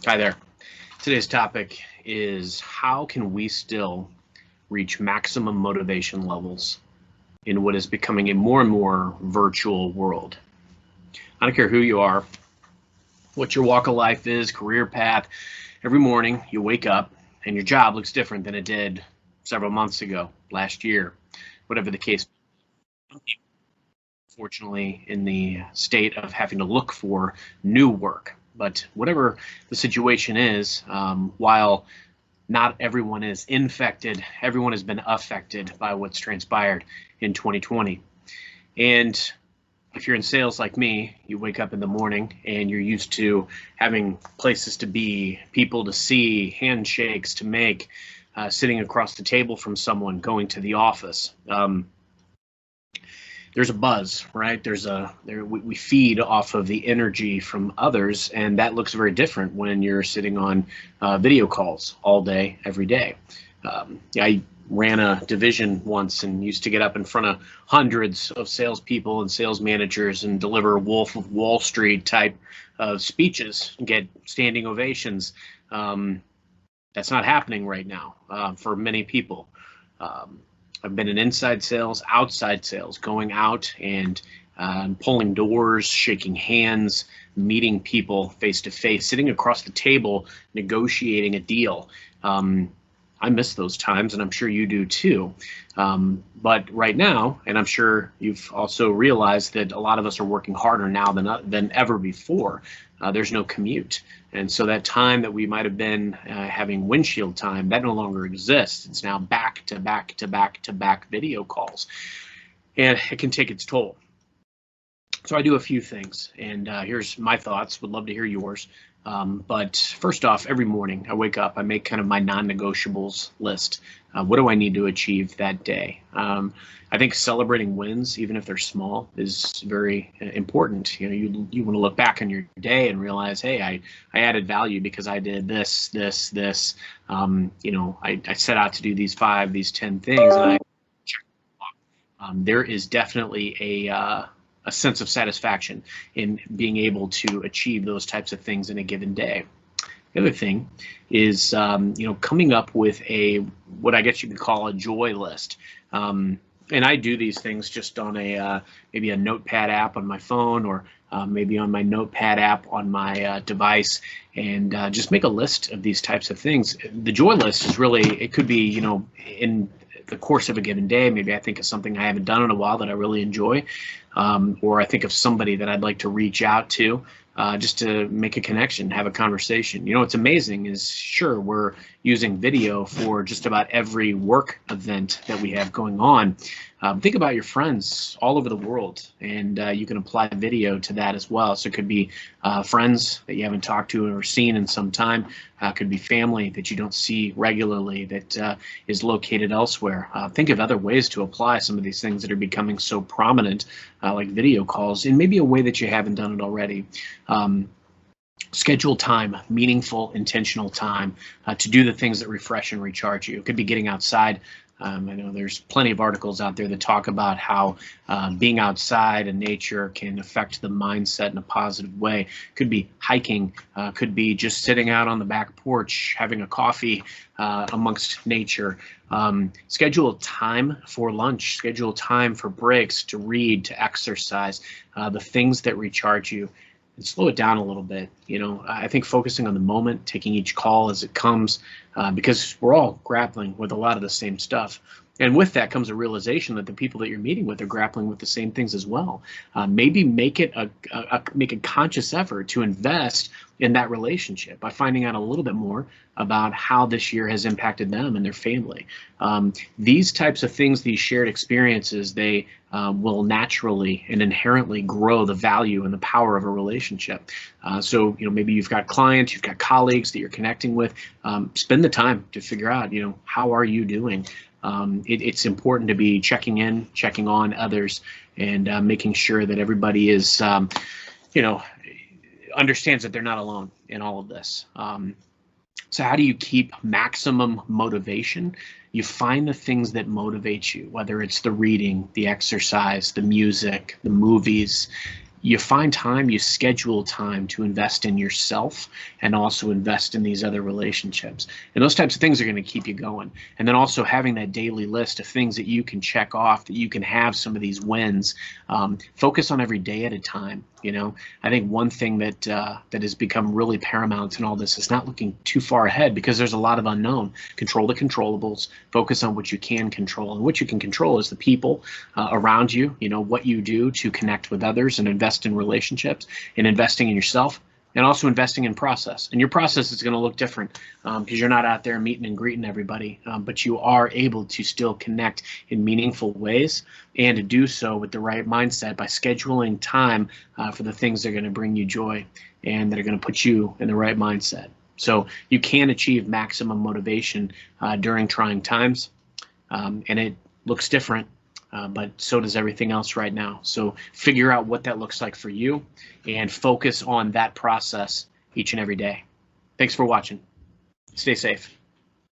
Hi there. Today's topic is how can we still reach maximum motivation levels in what is becoming a more and more virtual world? I don't care who you are, what your walk of life is, career path. Every morning you wake up and your job looks different than it did several months ago, last year, whatever the case. Fortunately, in the state of having to look for new work. But whatever the situation is, while not everyone is infected, everyone has been affected by what's transpired in 2020. And if you're in sales like me, you wake up in the morning and you're used to having places to be, people to see, handshakes to make, sitting across the table from someone, going to the office. There's a buzz, right? We feed off of the energy from others, and that looks very different when you're sitting on video calls all day, every day. I ran a division once and used to get up in front of hundreds of salespeople and sales managers and deliver Wolf of Wall Street type of speeches and get standing ovations. That's not happening right now for many people. I've been in inside sales, outside sales, going out and pulling doors, shaking hands, meeting people face to face, sitting across the table, negotiating a deal. I miss those times, and I'm sure you do too. But right now, and I'm sure you've also realized that a lot of us are working harder now than ever before. There's no commute. And so that time that we might have been having windshield time, that no longer exists. It's now back to back to back to back video calls. And it can take its toll. So I do a few things, and here's my thoughts. Would love to hear yours. But first off, every morning I wake up, I make kind of my non-negotiables list. What do I need to achieve that day? I think celebrating wins, even if they're small, is very important. You know, you want to look back on your day and realize, hey, I added value because I did this. You know, I set out to do these 10 things, and I checked off. There is definitely a sense of satisfaction in being able to achieve those types of things in a given day. The other thing is, you know, coming up with what I guess you could call a joy list. And I do these things just on maybe a notepad app on my phone, or maybe on my notepad app on my device, and just make a list of these types of things. The joy list is really, it could be, you know, in the course of a given day. Maybe I think of something I haven't done in a while that I really enjoy, or I think of somebody that I'd like to reach out to, just to make a connection, have a conversation. You know, what's amazing is, sure, we're using video for just about every work event that we have going on. Think about your friends all over the world, and you can apply video to that as well. So it could be friends that you haven't talked to or seen in some time. Could be family that you don't see regularly that is located elsewhere. Think of other ways to apply some of these things that are becoming so prominent, like video calls, in maybe a way that you haven't done it already. Schedule time, meaningful, intentional time to do the things that refresh and recharge you. It could be getting outside. I know there's plenty of articles out there that talk about how being outside in nature can affect the mindset in a positive way. Could be hiking, could be just sitting out on the back porch, having a coffee amongst nature. Schedule time for lunch, schedule time for breaks, to read, to exercise, the things that recharge you. And slow it down a little bit. You know, I think focusing on the moment, taking each call as it comes, because we're all grappling with a lot of the same stuff. And with that comes a realization that the people that you're meeting with are grappling with the same things as well. Maybe make a conscious effort to invest in that relationship by finding out a little bit more about how this year has impacted them and their family. These types of things, these shared experiences, they will naturally and inherently grow the value and the power of a relationship. So, you know, maybe you've got clients, you've got colleagues that you're connecting with. Spend the time to figure out, you know, how are you doing? It's important to be checking in, checking on others, and making sure that everybody is, you know, understands that they're not alone in all of this. So how do you keep maximum motivation? You find the things that motivate you, whether it's the reading, the exercise, the music, the movies. you find time, you schedule time to invest in yourself and also invest in these other relationships. And those types of things are going to keep you going. And then also having that daily list of things that you can check off, that you can have some of these wins. Focus on every day at a time. You know, I think one thing that that has become really paramount in all this is not looking too far ahead, because there's a lot of unknown. Control the controllables, focus on what you can control, and what you can control is the people around you, you know, what you do to connect with others and invest in relationships, and investing in yourself, and also investing in process. And your process is going to look different because you're not out there meeting and greeting everybody, but you are able to still connect in meaningful ways, and to do so with the right mindset by scheduling time for the things that are going to bring you joy and that are going to put you in the right mindset. So you can achieve maximum motivation during trying times, and it looks different. But so does everything else right now. So figure out what that looks like for you and focus on that process each and every day. Thanks for watching. Stay safe.